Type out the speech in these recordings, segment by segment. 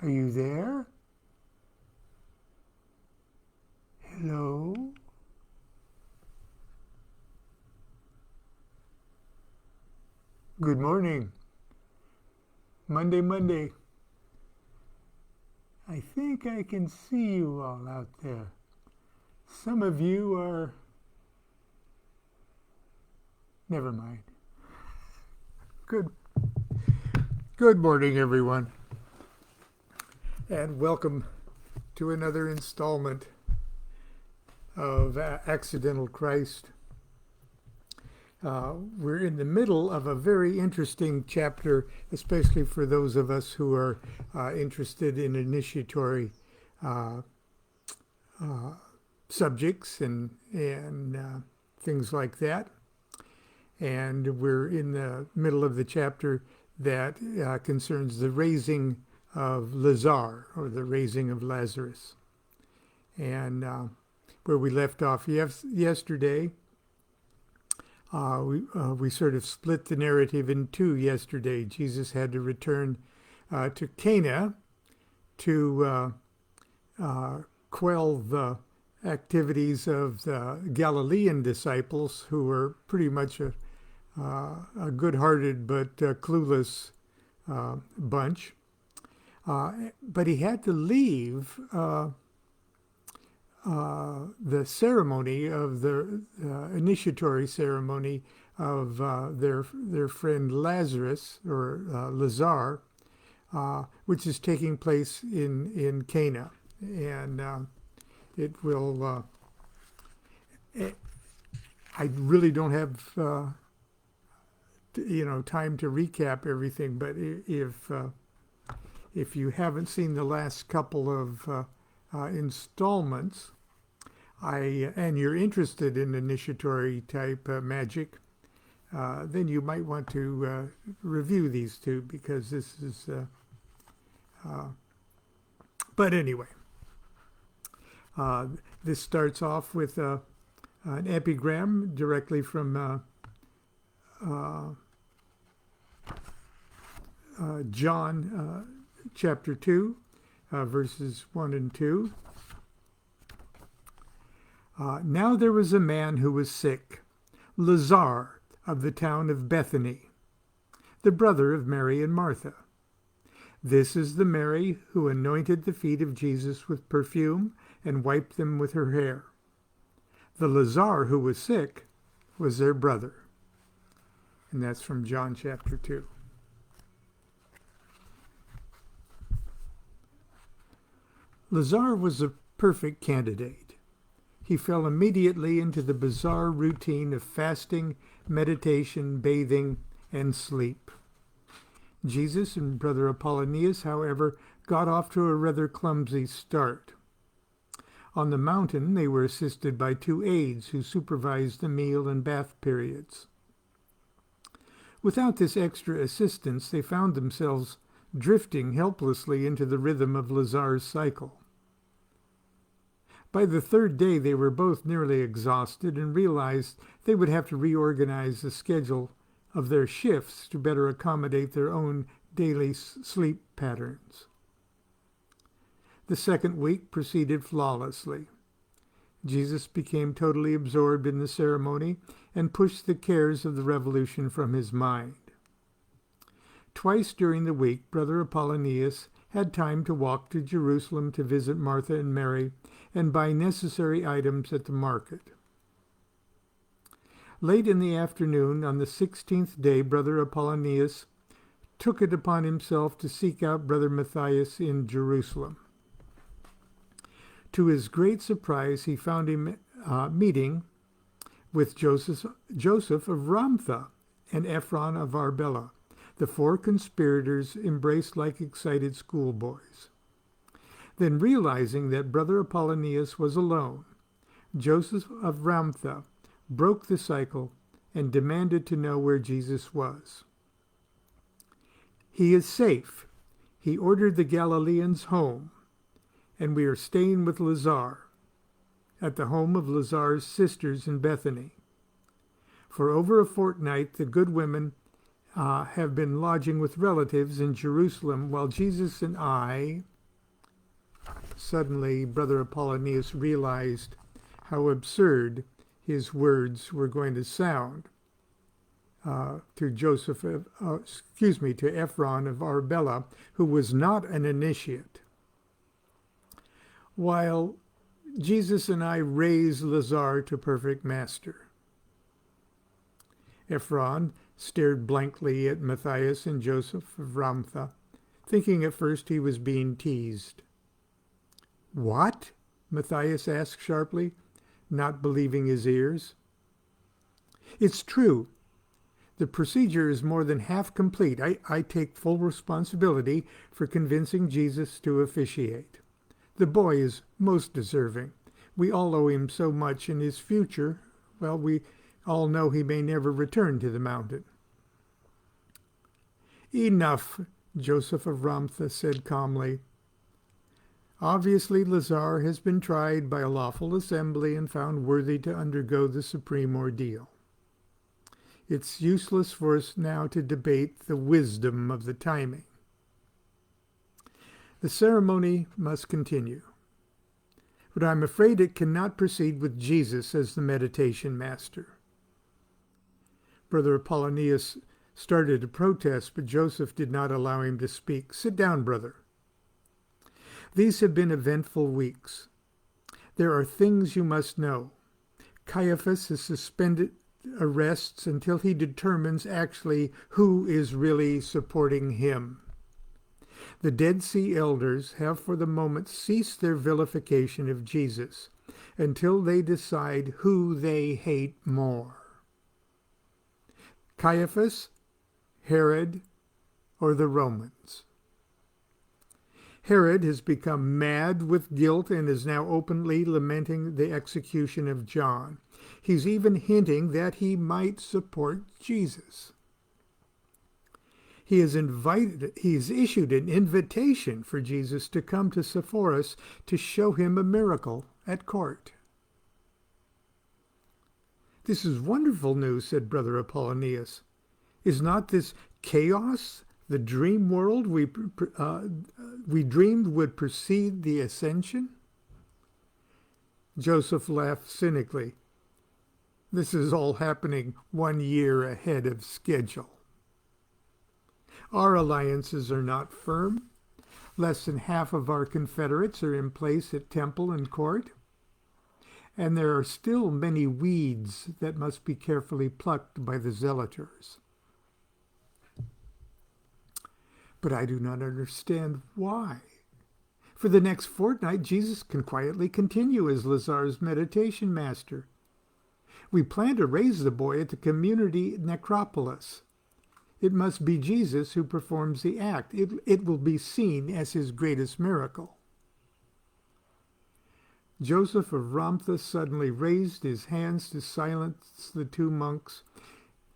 Are you there? Hello? Good morning. Monday. I think I can see you all out there. Some of you are... Never mind. Good morning, everyone. And welcome to another installment of Accidental Christ. We're in the middle of a very interesting chapter, especially for those of us who are interested in initiatory subjects and things like that. And we're in the middle of the chapter that concerns the raising of Lazar, or the raising of Lazarus. And where we left off yesterday, we sort of split the narrative in two yesterday. Jesus had to return to Cana to quell the activities of the Galilean disciples, who were pretty much a good-hearted but clueless bunch. But he had to leave the ceremony of the initiatory ceremony of their friend Lazarus, or Lazar, which is taking place in Cana, and it will. I really don't have time to recap everything, but if you haven't seen the last couple of installments, and you're interested in initiatory type magic, then you might want to review these two, because this is. But anyway, this starts off with an epigram directly from John chapter 2, verses 1 and 2. Now there was a man who was sick, Lazar, of the town of Bethany, the brother of Mary and Martha. This is the Mary who anointed the feet of Jesus with perfume and wiped them with her hair. The Lazar who was sick was their brother. And that's from John chapter 2. Lazar was a perfect candidate. He fell immediately into the bizarre routine of fasting, meditation, bathing, and sleep. Jesus and Brother Apollonius, however, got off to a rather clumsy start. On the mountain, they were assisted by two aides who supervised the meal and bath periods. Without this extra assistance, they found themselves drifting helplessly into the rhythm of Lazar's cycle. By the third day, they were both nearly exhausted and realized they would have to reorganize the schedule of their shifts to better accommodate their own daily sleep patterns. The second week proceeded flawlessly. Jesus became totally absorbed in the ceremony and pushed the cares of the revolution from his mind. Twice during the week, Brother Apollonius had time to walk to Jerusalem to visit Martha and Mary and buy necessary items at the market. Late in the afternoon, on the 16th day, Brother Apollonius took it upon himself to seek out Brother Matthias in Jerusalem. To his great surprise, he found him meeting with Joseph of Ramtha and Ephron of Arbela. The four conspirators embraced like excited schoolboys. Then, realizing that Brother Apollonius was alone, Joseph of Ramtha broke the cycle and demanded to know where Jesus was. He is safe. He ordered the Galileans home, and we are staying with Lazar at the home of Lazar's sisters in Bethany. For over a fortnight, the good women have been lodging with relatives in Jerusalem, while Jesus and I Suddenly, Brother Apollonius realized how absurd his words were going to sound to Ephron of Arbela, who was not an initiate. While Jesus and I raise Lazar to perfect master. Ephron stared blankly at Matthias and Joseph of Ramtha, thinking at first he was being teased. What? Matthias asked sharply, not believing his ears. It's true. The procedure is more than half complete. I take full responsibility for convincing Jesus to officiate. The boy is most deserving. We all owe him so much in his future. Well, we all know he may never return to the mountain. Enough, Joseph of Ramtha said calmly. Obviously, Lazar has been tried by a lawful assembly and found worthy to undergo the supreme ordeal. It's useless for us now to debate the wisdom of the timing. The ceremony must continue, but I'm afraid it cannot proceed with Jesus as the meditation master. Brother Apollonius started to protest, but Joseph did not allow him to speak. Sit down, brother. These have been eventful weeks. There are things you must know. Caiaphas has suspended arrests until he determines actually who is really supporting him. The Dead Sea elders have for the moment ceased their vilification of Jesus until they decide who they hate more. Caiaphas, Herod, or the Romans. Herod has become mad with guilt and is now openly lamenting the execution of John. He's even hinting that he might support Jesus. He has issued an invitation for Jesus to come to Sepphoris to show him a miracle at court. This is wonderful news, said Brother Apollonius. Is not this chaos the dream world we dreamed would precede the ascension? Joseph laughed cynically. This is all happening 1 year ahead of schedule. Our alliances are not firm. Less than half of our confederates are in place at temple and court. And there are still many weeds that must be carefully plucked by the zealoters. But I do not understand why. For the next fortnight, Jesus can quietly continue as Lazar's meditation master. We plan to raise the boy at the community necropolis. It must be Jesus who performs the act. It will be seen as his greatest miracle. Joseph of Ramtha suddenly raised his hands to silence the two monks,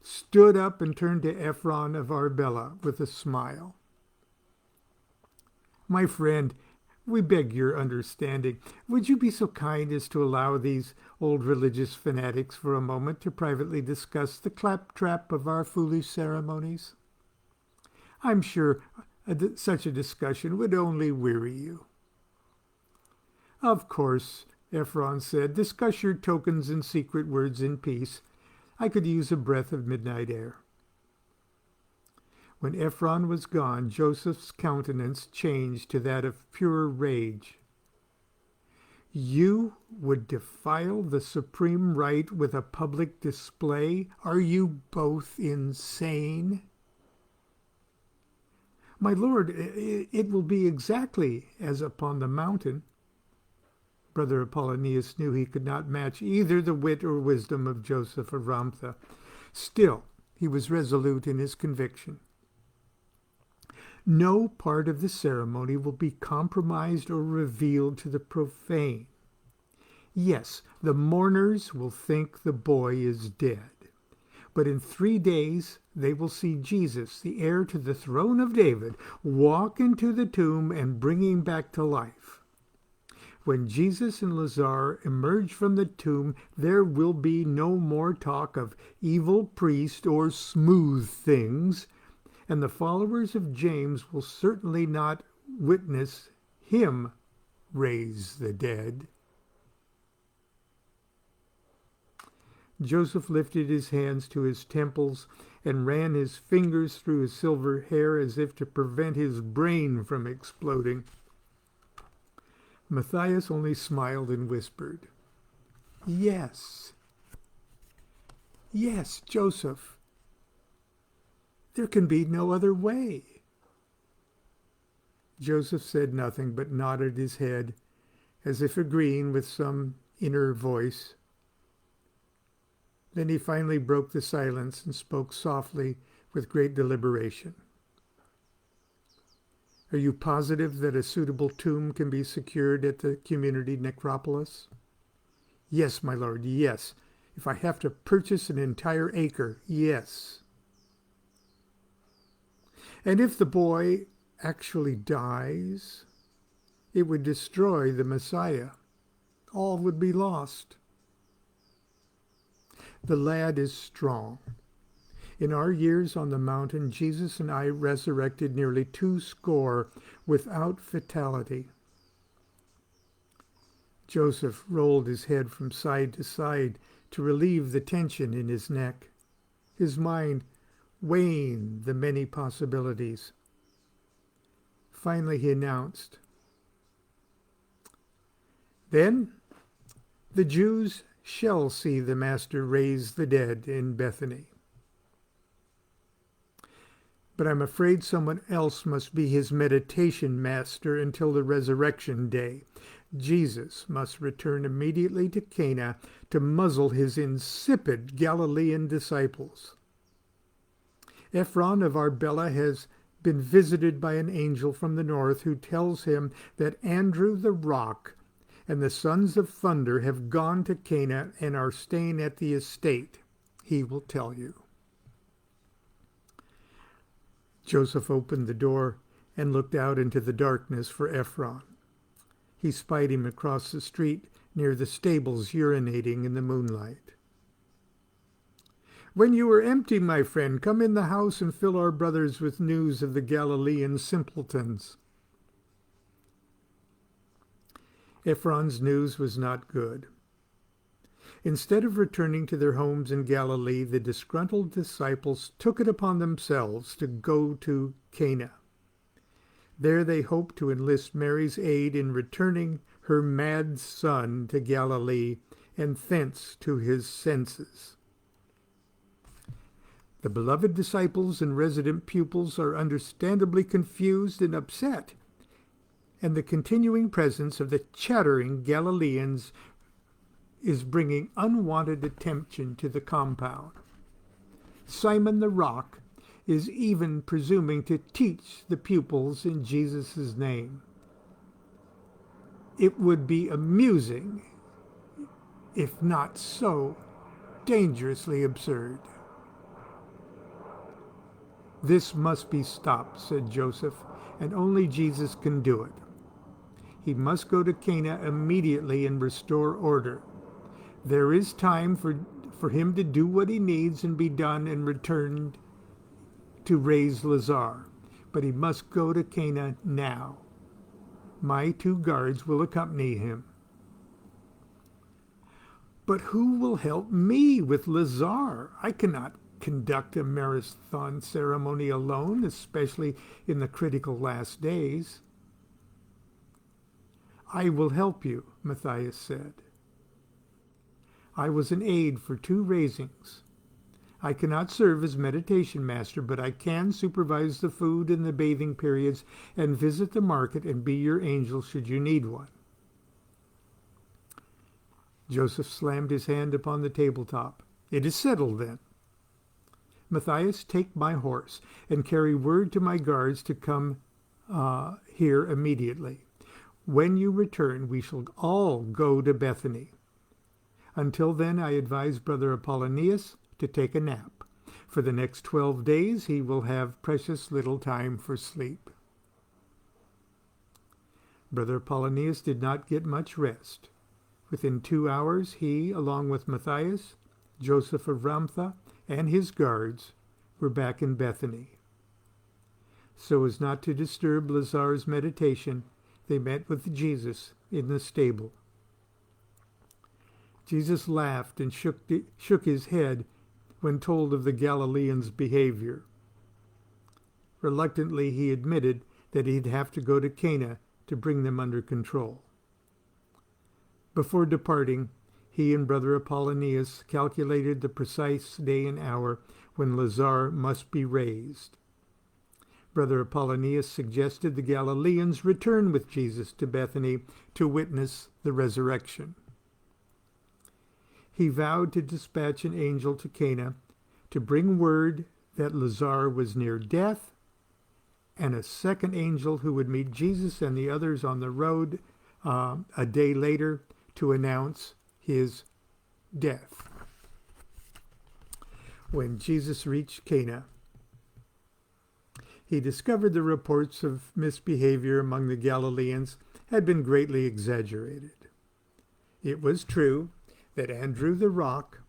stood up and turned to Ephron of Arbela with a smile. My friend, we beg your understanding. Would you be so kind as to allow these old religious fanatics for a moment to privately discuss the claptrap of our foolish ceremonies? I'm sure such a discussion would only weary you. Of course, Ephron said, discuss your tokens and secret words in peace. I could use a breath of midnight air. When Ephron was gone, Joseph's countenance changed to that of pure rage. You would defile the supreme right with a public display? Are you both insane? My lord, it will be exactly as upon the mountain. Brother Apollonius knew he could not match either the wit or wisdom of Joseph of Ramtha. Still, he was resolute in his conviction. No part of the ceremony will be compromised or revealed to the profane. Yes, the mourners will think the boy is dead. But in 3 days they will see Jesus, the heir to the throne of David, walk into the tomb and bring him back to life. When Jesus and Lazar emerge from the tomb, there will be no more talk of evil priest or smooth things, and the followers of James will certainly not witness him raise the dead. Joseph lifted his hands to his temples and ran his fingers through his silver hair as if to prevent his brain from exploding. Matthias only smiled and whispered, "Yes. Yes, Joseph. There can be no other way." Joseph said nothing but nodded his head, as if agreeing with some inner voice. Then he finally broke the silence and spoke softly with great deliberation. "Are you positive that a suitable tomb can be secured at the community necropolis?" "Yes, my lord, yes. If I have to purchase an entire acre, yes." "And if the boy actually dies, it would destroy the Messiah. All would be lost." "The lad is strong. In our years on the mountain, Jesus and I resurrected nearly 200 without fatality." Joseph rolled his head from side to side to relieve the tension in his neck, his mind weighing the many possibilities. Finally he announced, "Then the Jews shall see the Master raise the dead in Bethany. But I'm afraid someone else must be his meditation master until the resurrection day. Jesus must return immediately to Cana to muzzle his insipid Galilean disciples. Ephron of Arbela has been visited by an angel from the north who tells him that Andrew the rock and the sons of thunder have gone to Cana and are staying at the estate. He will tell you." Joseph opened the door and looked out into the darkness for Ephron. He spied him across the street near the stables, urinating in the moonlight. "When you are empty, my friend, come in the house and fill our brothers with news of the Galilean simpletons." Ephron's news was not good. Instead of returning to their homes in Galilee, the disgruntled disciples took it upon themselves to go to Cana. There they hoped to enlist Mary's aid in returning her mad son to Galilee and thence to his senses. The beloved disciples and resident pupils are understandably confused and upset, and the continuing presence of the chattering Galileans is bringing unwanted attention to the compound. Simon the Rock is even presuming to teach the pupils in Jesus' name. It would be amusing, if not so dangerously absurd. "This must be stopped," said Joseph, "and only Jesus can do it. He must go to Cana immediately and restore order. There is time for him to do what he needs and be done and return to raise Lazar. But he must go to Cana now. My 2 guards will accompany him." "But who will help me with Lazar? I cannot conduct a marathon ceremony alone, especially in the critical last days." "I will help you," Matthias said. "I was an aide for 2 raisings. I cannot serve as meditation master, but I can supervise the food and the bathing periods and visit the market and be your angel should you need one." Joseph slammed his hand upon the tabletop. "It is settled, then. Matthias, take my horse and carry word to my guards to come here immediately. When you return, we shall all go to Bethany. Until then, I advise Brother Apollonius to take a nap. For the next 12 days, he will have precious little time for sleep." Brother Apollonius did not get much rest. Within 2 hours, he, along with Matthias, Joseph of Ramtha, and his guards, were back in Bethany. So as not to disturb Lazar's meditation, they met with Jesus in the stable. Jesus laughed and shook his head when told of the Galileans' behavior. Reluctantly, he admitted that he'd have to go to Cana to bring them under control. Before departing, he and Brother Apollonius calculated the precise day and hour when Lazarus must be raised. Brother Apollonius suggested the Galileans return with Jesus to Bethany to witness the resurrection. He vowed to dispatch an angel to Cana to bring word that Lazarus was near death, and a second angel who would meet Jesus and the others on the road a day later to announce his death. When Jesus reached Cana, he discovered the reports of misbehavior among the Galileans had been greatly exaggerated. It was true that Andrew the Rock,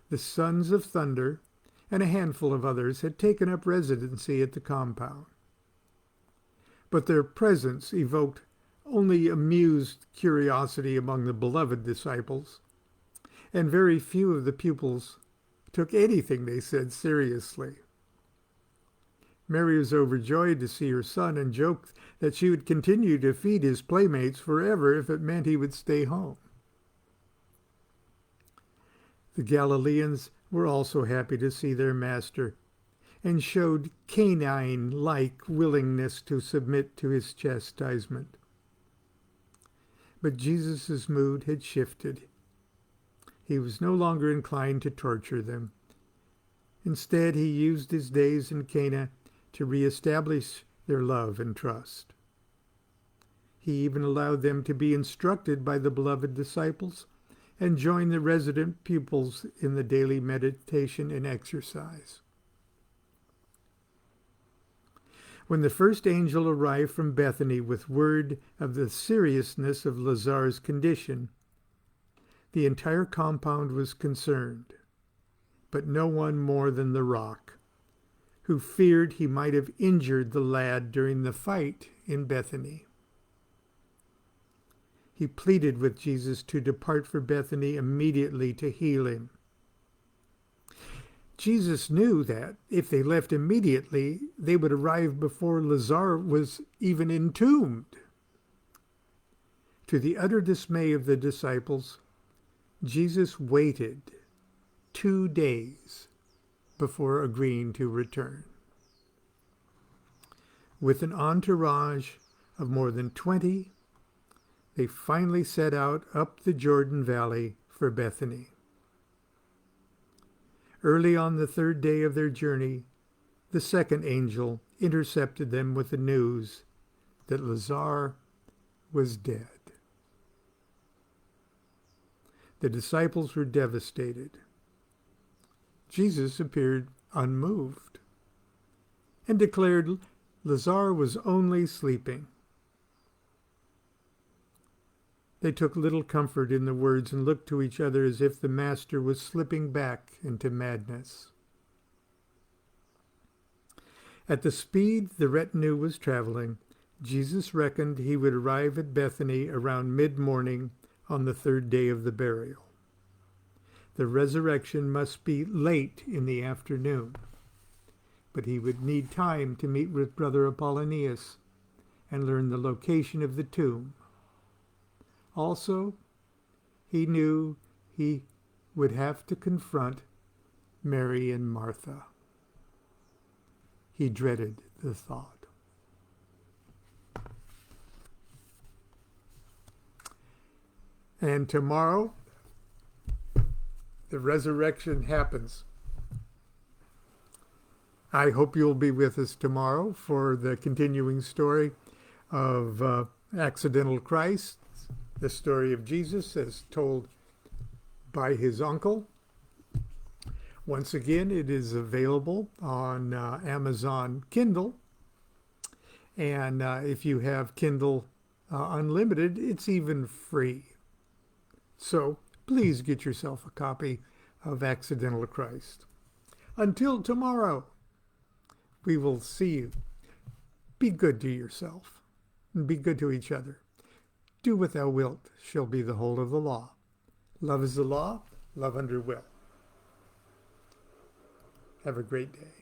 the sons of Thunder, and a handful of others had taken up residency at the compound. But their presence evoked only amused curiosity among the beloved disciples, and very few of the pupils took anything they said seriously. Mary was overjoyed to see her son and joked that she would continue to feed his playmates forever if it meant he would stay home. The Galileans were also happy to see their master and showed canine-like willingness to submit to his chastisement. But Jesus' mood had shifted. He was no longer inclined to torture them. Instead, he used his days in Cana to reestablish their love and trust. He even allowed them to be instructed by the beloved disciples and join the resident pupils in the daily meditation and exercise. When the first angel arrived from Bethany with word of the seriousness of Lazarus' condition, the entire compound was concerned, but no one more than the Rock, who feared he might have injured the lad during the fight in Bethany. He pleaded with Jesus to depart for Bethany immediately to heal him. Jesus knew that if they left immediately, they would arrive before Lazarus was even entombed. To the utter dismay of the disciples, Jesus waited 2 days before agreeing to return. With an entourage of more than 20, they finally set out up the Jordan Valley for Bethany. Early on the 3rd day of their journey, the second angel intercepted them with the news that Lazarus was dead. The disciples were devastated. Jesus appeared unmoved and declared Lazarus was only sleeping. They took little comfort in the words and looked to each other as if the master was slipping back into madness. At the speed the retinue was traveling, Jesus reckoned he would arrive at Bethany around mid-morning on the 3rd day of the burial. The resurrection must be late in the afternoon, but he would need time to meet with Brother Apollonius and learn the location of the tomb. Also, he knew he would have to confront Mary and Martha. He dreaded the thought. And tomorrow, the resurrection happens. I hope you'll be with us tomorrow for the continuing story of Accidental Christ, the story of Jesus as told by his uncle. Once again, it is available on Amazon Kindle. And if you have Kindle Unlimited, it's even free. So please get yourself a copy of Accidental Christ. Until tomorrow, we will see you. Be good to yourself and be good to each other. Do what thou wilt shall be the whole of the law. Love is the law, love under will. Have a great day.